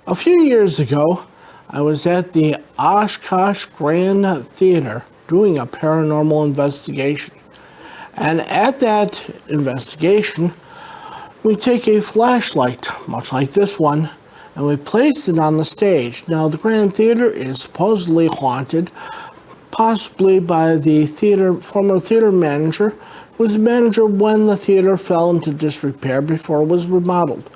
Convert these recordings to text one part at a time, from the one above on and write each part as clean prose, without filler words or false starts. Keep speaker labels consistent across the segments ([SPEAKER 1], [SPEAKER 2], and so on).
[SPEAKER 1] A few years ago, I was at the Oshkosh Grand Theater doing a paranormal investigation. And at that investigation, we take a flashlight, much like this one, and we place it on the stage. Now, the Grand Theater is supposedly haunted, possibly by the former theater manager, who was the manager when the theater fell into disrepair before it was remodeled.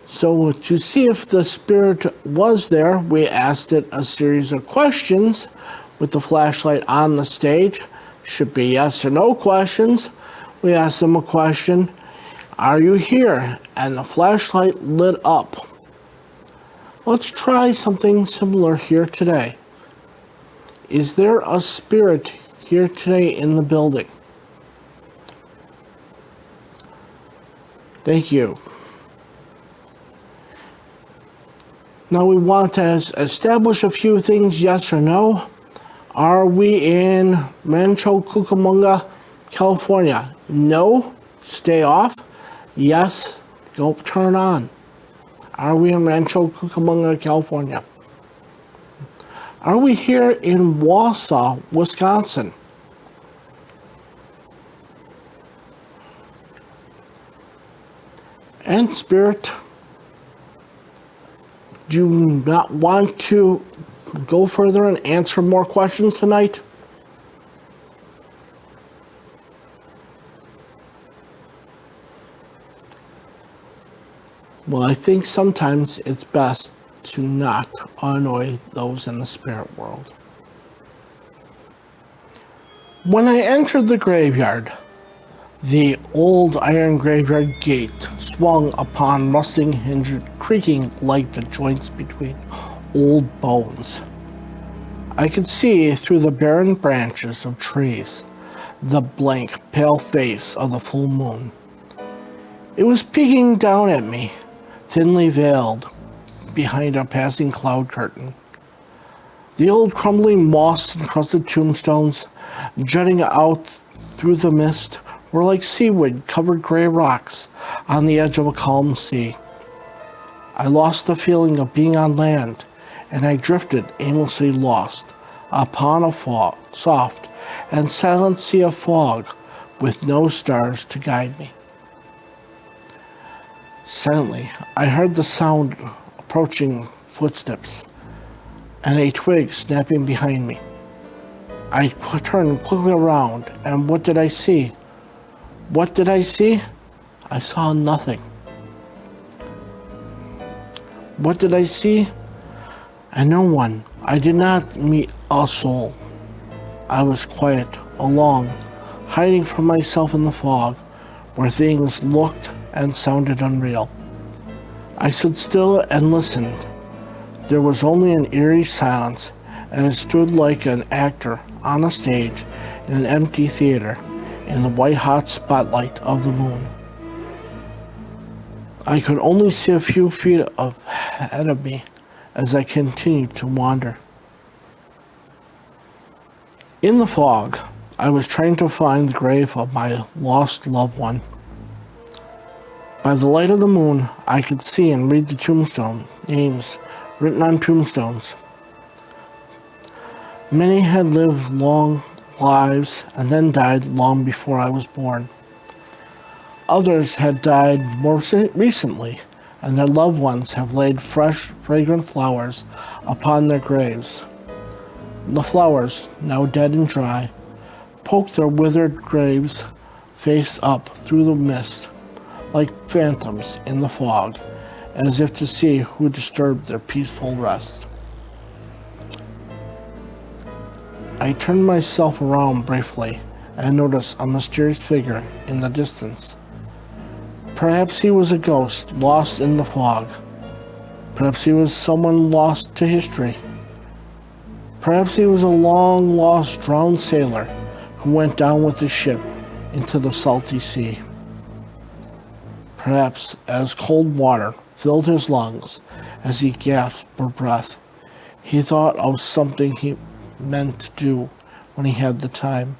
[SPEAKER 1] So to see if the spirit was there, we asked it a series of questions with the flashlight on the stage. Should be yes or no questions. We asked them a question, "Are you here?" And the flashlight lit up. Let's try something similar here today. Is there a spirit here today in the building? Thank you. Now we want to establish a few things, yes or no. Are we in Rancho Cucamonga, California? No, stay off. Yes, go turn on. Are we in Rancho Cucamonga, California? Are we here in Wausau, Wisconsin? And spirit, do you not want to go further and answer more questions tonight? Well, I think sometimes it's best to not annoy those in the spirit world. When I entered the graveyard, the old iron graveyard gate swung upon rusting hinges, creaking like the joints between old bones. I could see through the barren branches of trees the blank, pale face of the full moon. It was peeking down at me, thinly veiled behind a passing cloud curtain. The old crumbling moss-encrusted tombstones jutting out through the mist were like seaweed-covered gray rocks on the edge of a calm sea. I lost the feeling of being on land, and I drifted aimlessly lost upon a soft and silent sea of fog with no stars to guide me. Silently, I heard the sound of approaching footsteps and a twig snapping behind me. I turned quickly around, and what did I see? What did I see? I saw nothing. What did I see? And no one. I did not meet a soul. I was quiet, alone, hiding from myself in the fog, where things looked and sounded unreal. I stood still and listened. There was only an eerie silence, and I stood like an actor on a stage in an empty theater in the white-hot spotlight of the moon. I could only see a few feet ahead of me as I continued to wander. In the fog, I was trying to find the grave of my lost loved one. By the light of the moon, I could see and read the tombstone names written on tombstones. Many had lived long lives and then died long before I was born. Others had died more recently, and their loved ones have laid fresh, fragrant flowers upon their graves. The flowers, now dead and dry, poked their withered graves face up through the mist, like phantoms in the fog, as if to see who disturbed their peaceful rest. I turned myself around briefly and noticed a mysterious figure in the distance. Perhaps he was a ghost lost in the fog. Perhaps he was someone lost to history. Perhaps he was a long-lost drowned sailor who went down with his ship into the salty sea. Perhaps as cold water filled his lungs as he gasped for breath, he thought of something he meant to do when he had the time.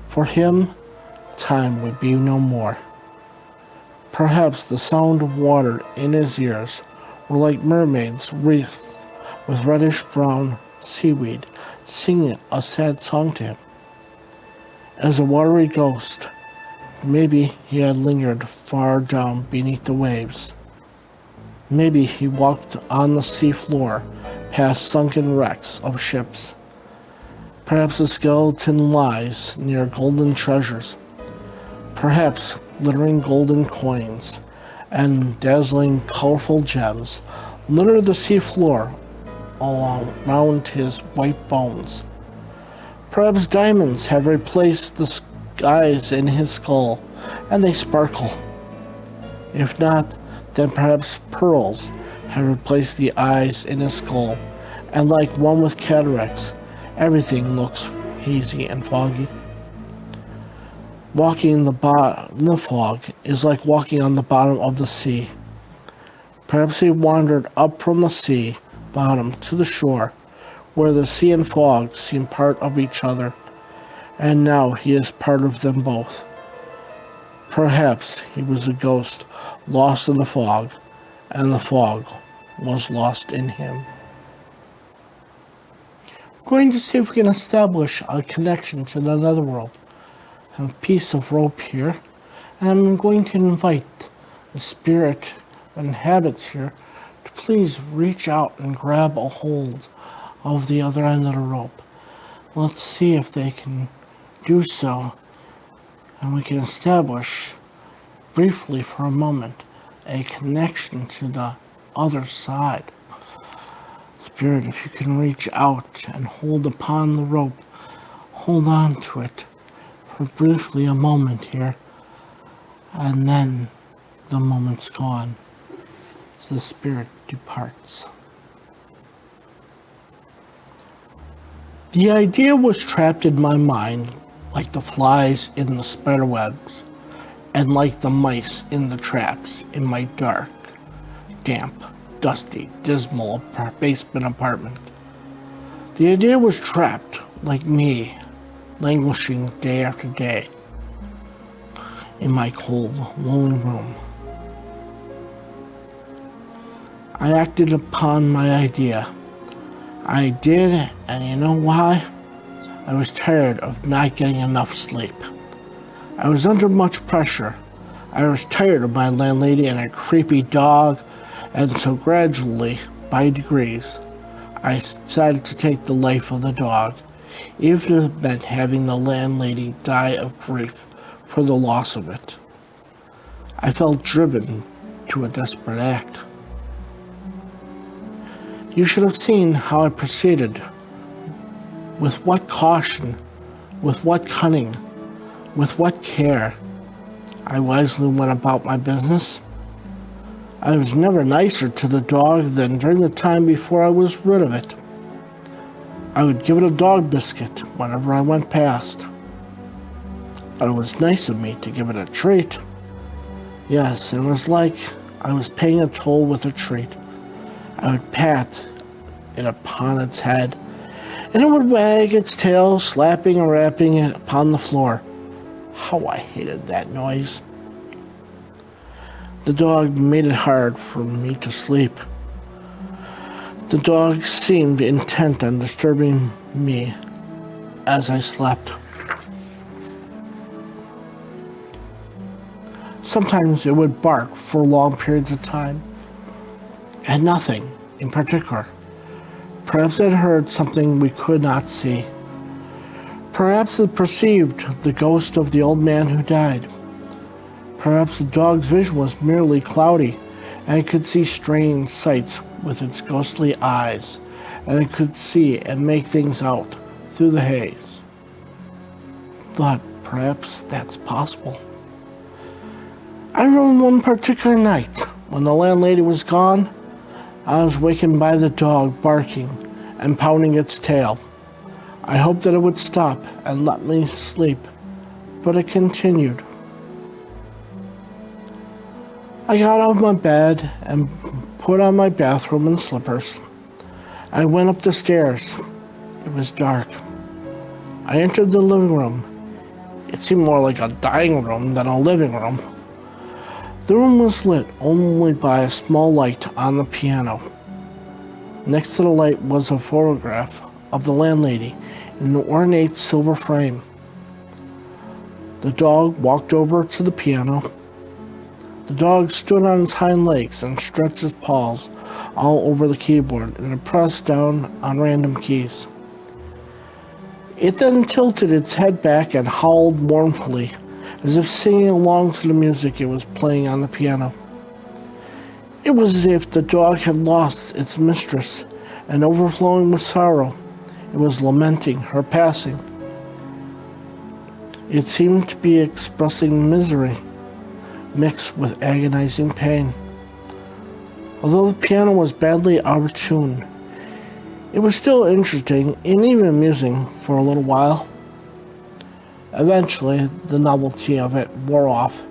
[SPEAKER 1] For him, time would be no more. Perhaps the sound of water in his ears were like mermaids wreathed with reddish-brown seaweed, singing a sad song to him. As a watery ghost, maybe he had lingered far down beneath the waves. Maybe he walked on the sea floor past sunken wrecks of ships. Perhaps a skeleton lies near golden treasures. Perhaps glittering golden coins and dazzling colorful gems litter the sea floor all around his white bones. Perhaps diamonds have replaced the skies in his skull, and they sparkle. If not, then perhaps pearls have replaced the eyes in his skull, and like one with cataracts, everything looks hazy and foggy. Walking in the fog is like walking on the bottom of the sea. Perhaps he wandered up from the sea bottom to the shore, where the sea and fog seem part of each other, and now he is part of them both. Perhaps he was a ghost lost in the fog, and the fog was lost in him. We're going to see if we can establish a connection to the netherworld. I have a piece of rope here, and I'm going to invite the spirit that inhabits here to please reach out and grab a hold of the other end of the rope. Let's see if they can do so, and we can establish briefly for a moment a connection to the other side. Spirit, if you can reach out and hold upon the rope, hold on to it for briefly a moment here, and then the moment's gone as the spirit departs. The idea was trapped in my mind like the flies in the spider webs and like the mice in the traps in my dark, damp, dusty, dismal basement apartment. The idea was trapped like me, languishing day after day in my cold, lonely room. I acted upon my idea. I did, and you know why? I was tired of not getting enough sleep. I was under much pressure. I was tired of my landlady and her creepy dog, and so gradually, by degrees, I decided to take the life of the dog, even if it meant having the landlady die of grief for the loss of it. I felt driven to a desperate act. You should have seen how I proceeded, with what caution, with what cunning, with what care. I wisely went about my business. I was never nicer to the dog than during the time before I was rid of it. I would give it a dog biscuit whenever I went past. But it was nice of me to give it a treat. Yes, it was like I was paying a toll with a treat. I would pat it upon its head, and it would wag its tail, slapping and rapping it upon the floor. How I hated that noise. The dog made it hard for me to sleep. The dog seemed intent on disturbing me as I slept. Sometimes it would bark for long periods of time, and nothing in particular. Perhaps it heard something we could not see. Perhaps it perceived the ghost of the old man who died. Perhaps the dog's vision was merely cloudy, and it could see strange sights with its ghostly eyes, and it could see and make things out through the haze. Thought perhaps that's possible. I remember one particular night when the landlady was gone. I was wakened by the dog barking and pounding its tail. I hoped that it would stop and let me sleep, but it continued. I got out of my bed and put on my bathrobe and slippers. I went up the stairs. It was dark. I entered the living room. It seemed more like a dining room than a living room. The room was lit only by a small light on the piano. Next to the light was a photograph of the landlady in an ornate silver frame. The dog walked over to the piano. The dog stood on its hind legs and stretched its paws all over the keyboard and pressed down on random keys. It then tilted its head back and howled mournfully, as if singing along to the music it was playing on the piano. It was as if the dog had lost its mistress, and overflowing with sorrow, it was lamenting her passing. It seemed to be expressing misery, mixed with agonizing pain. Although the piano was badly out of tune, it was still interesting and even amusing for a little while. Eventually, the novelty of it wore off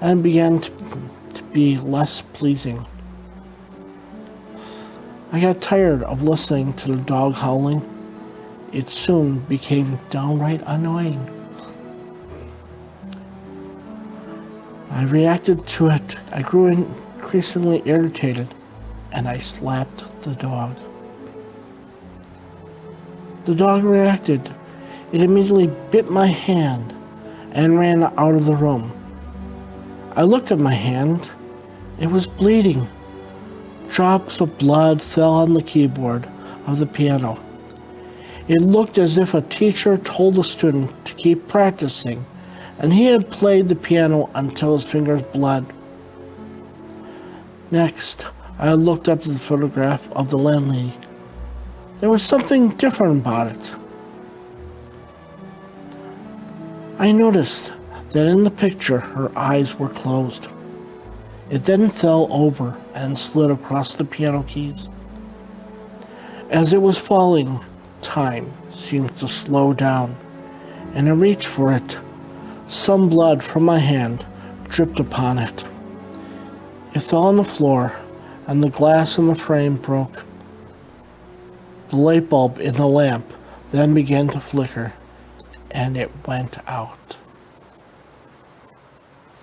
[SPEAKER 1] and began to be less pleasing. I got tired of listening to the dog howling. It soon became downright annoying. I reacted to it. I grew increasingly irritated, and I slapped the dog. The dog reacted. It immediately bit my hand and ran out of the room. I looked at my hand. It was bleeding. Drops of blood fell on the keyboard of the piano. It looked as if a teacher told a student to keep practicing, and he had played the piano until his fingers bled. Next, I looked up at the photograph of the landlady. There was something different about it. I noticed that in the picture her eyes were closed. It then fell over and slid across the piano keys. As it was falling, time seemed to slow down, and I reached for it. Some blood from my hand dripped upon it. It fell on the floor, and the glass in the frame broke. The light bulb in the lamp then began to flicker, and it went out.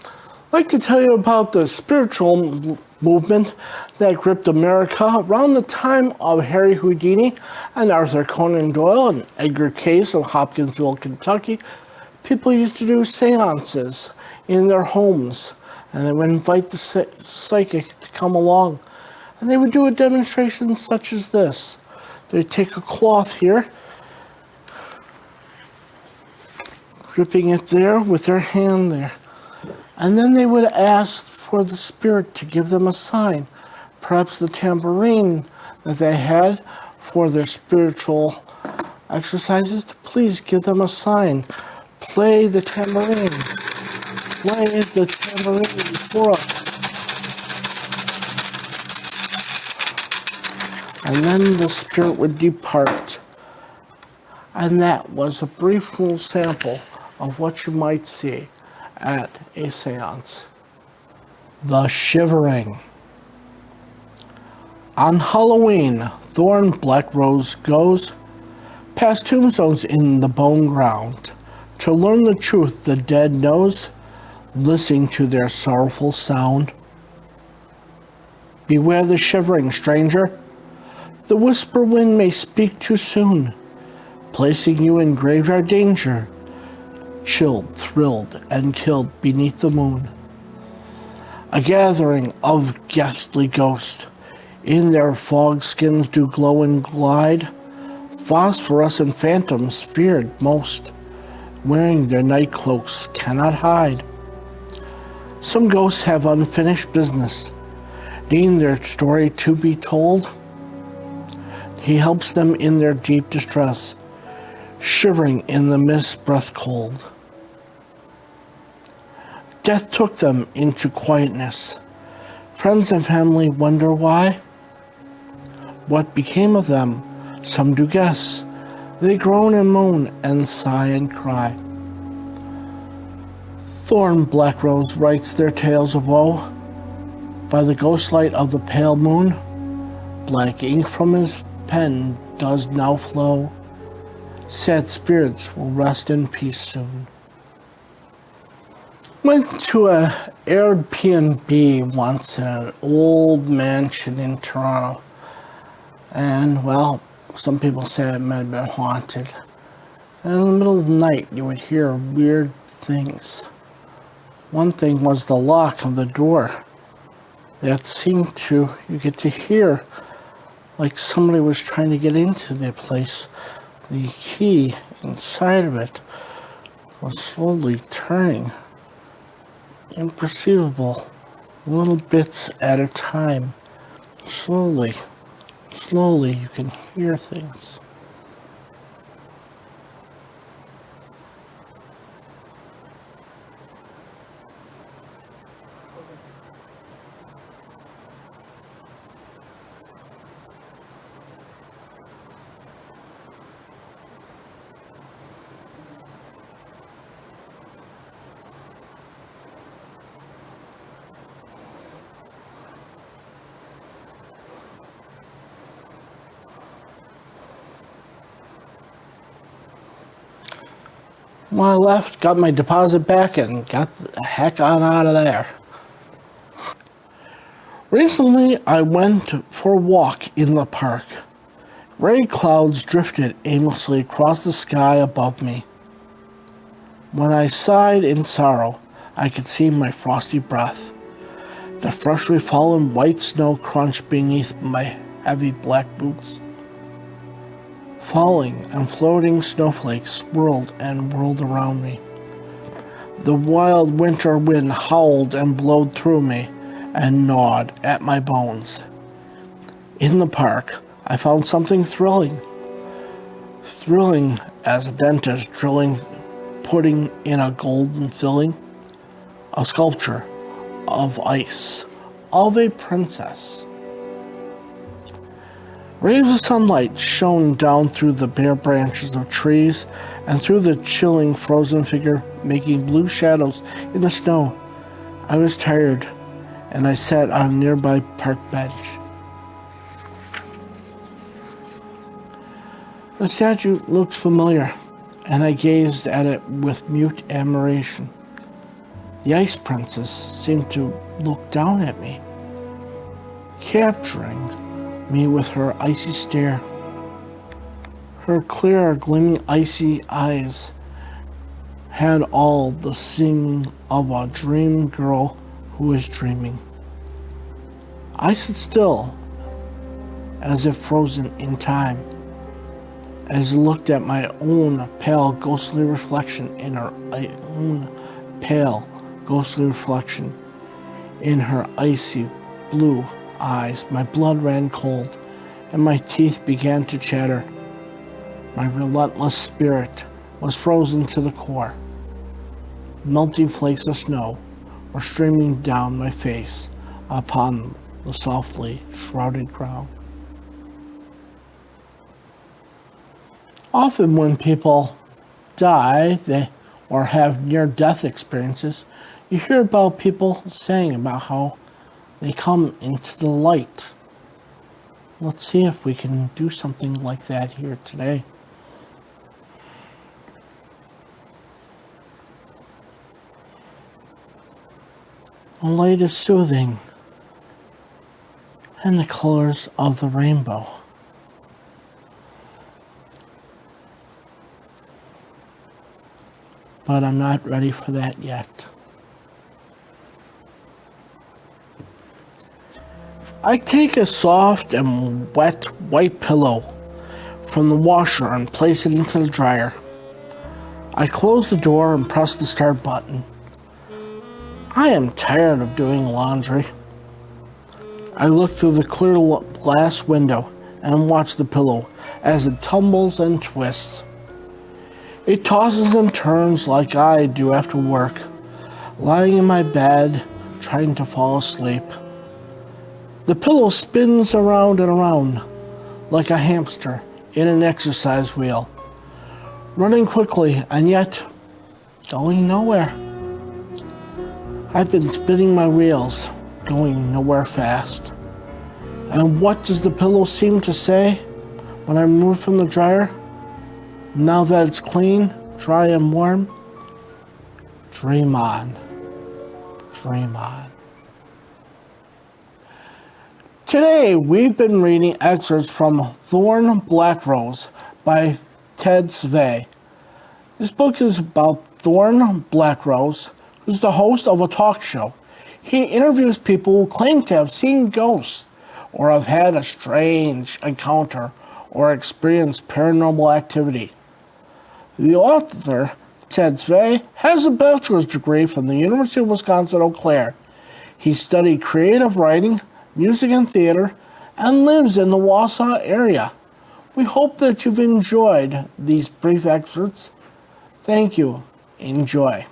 [SPEAKER 1] I'd like to tell you about the spiritual movement that gripped America around the time of Harry Houdini and Arthur Conan Doyle and Edgar Cayce of Hopkinsville, Kentucky. People used to do seances in their homes, and they would invite the psychic to come along, and they would do a demonstration such as this. They'd take a cloth here, gripping it there with their hand there, and then they would ask for the spirit to give them a sign, perhaps the tambourine that they had for their spiritual exercises, to please give them a sign. Play the tambourine. Play the tambourine for us. And then the spirit would depart. And that was a brief little sample of what you might see at a seance. The shivering. On Halloween, Thorne Blackrose goes past tombstones in the bone ground to learn the truth the dead knows, listening to their sorrowful sound. Beware the shivering, stranger. The whisper wind may speak too soon, placing you in graveyard danger, chilled, thrilled, and killed beneath the moon. A gathering of ghastly ghosts, in their fog skins do glow and glide, phosphorescent phantoms feared most, wearing their night cloaks cannot hide. Some ghosts have unfinished business, needing their story to be told. He helps them in their deep distress, shivering in the mist breath cold. Death took them into quietness. Friends and family wonder why. What became of them, some do guess. They groan and moan and sigh and cry. Thorne Blackrose writes their tales of woe by the ghost light of the pale moon. Black ink from his pen does now flow. Sad spirits will rest in peace soon. Went to a Airbnb once in an old mansion in Toronto. And, well, some people say it might have been haunted. And in the middle of the night, you would hear weird things. One thing was the lock of the door. That seemed to, you get to hear like somebody was trying to get into the place. The key inside of it was slowly turning, imperceivable, little bits at a time. Slowly, you can hear things. When I left, got my deposit back, and got the heck on out of there. Recently, I went for a walk in the park. Gray clouds drifted aimlessly across the sky above me. When I sighed in sorrow, I could see my frosty breath. The freshly fallen white snow crunched beneath my heavy black boots. Falling and floating snowflakes swirled and whirled around me. The wild winter wind howled and blowed through me and gnawed at my bones. In the park, I found something thrilling. Thrilling as a dentist putting in a golden filling. A sculpture of ice of a princess. Rays of sunlight shone down through the bare branches of trees and through the chilling frozen figure, making blue shadows in the snow. I was tired, and I sat on a nearby park bench. The statue looked familiar, and I gazed at it with mute admiration. The ice princess seemed to look down at me, capturing me with her icy stare. Her clear, gleaming, icy eyes had all the singing of a dream girl who is dreaming. I stood still, as if frozen in time, as I looked at my own pale, ghostly reflection in her icy blue eyes. My blood ran cold, and my teeth began to chatter. My relentless spirit was frozen to the core. Melting flakes of snow were streaming down my face upon the softly shrouded ground. Often when people die or have near-death experiences, you hear about people saying about how they come into the light. Let's see if we can do something like that here today. The light is soothing, and the colors of the rainbow. But I'm not ready for that yet. I take a soft and wet white pillow from the washer and place it into the dryer. I close the door and press the start button. I am tired of doing laundry. I look through the clear glass window and watch the pillow as it tumbles and twists. It tosses and turns like I do after work, lying in my bed, trying to fall asleep. The pillow spins around and around like a hamster in an exercise wheel, running quickly and yet going nowhere. I've been spinning my wheels, going nowhere fast. And what does the pillow seem to say when I remove from the dryer? Now that it's clean, dry, and warm, dream on. dream on. Today, we've been reading excerpts from Thorne Blackrose by Ted Svay. This book is about Thorne Blackrose, who's the host of a talk show. He interviews people who claim to have seen ghosts or have had a strange encounter or experienced paranormal activity. The author, Ted Svay, has a bachelor's degree from the University of Wisconsin-Eau Claire. He studied creative writing, music and theater, and lives in the Wausau area. We hope that you've enjoyed these brief excerpts. Thank you. Enjoy.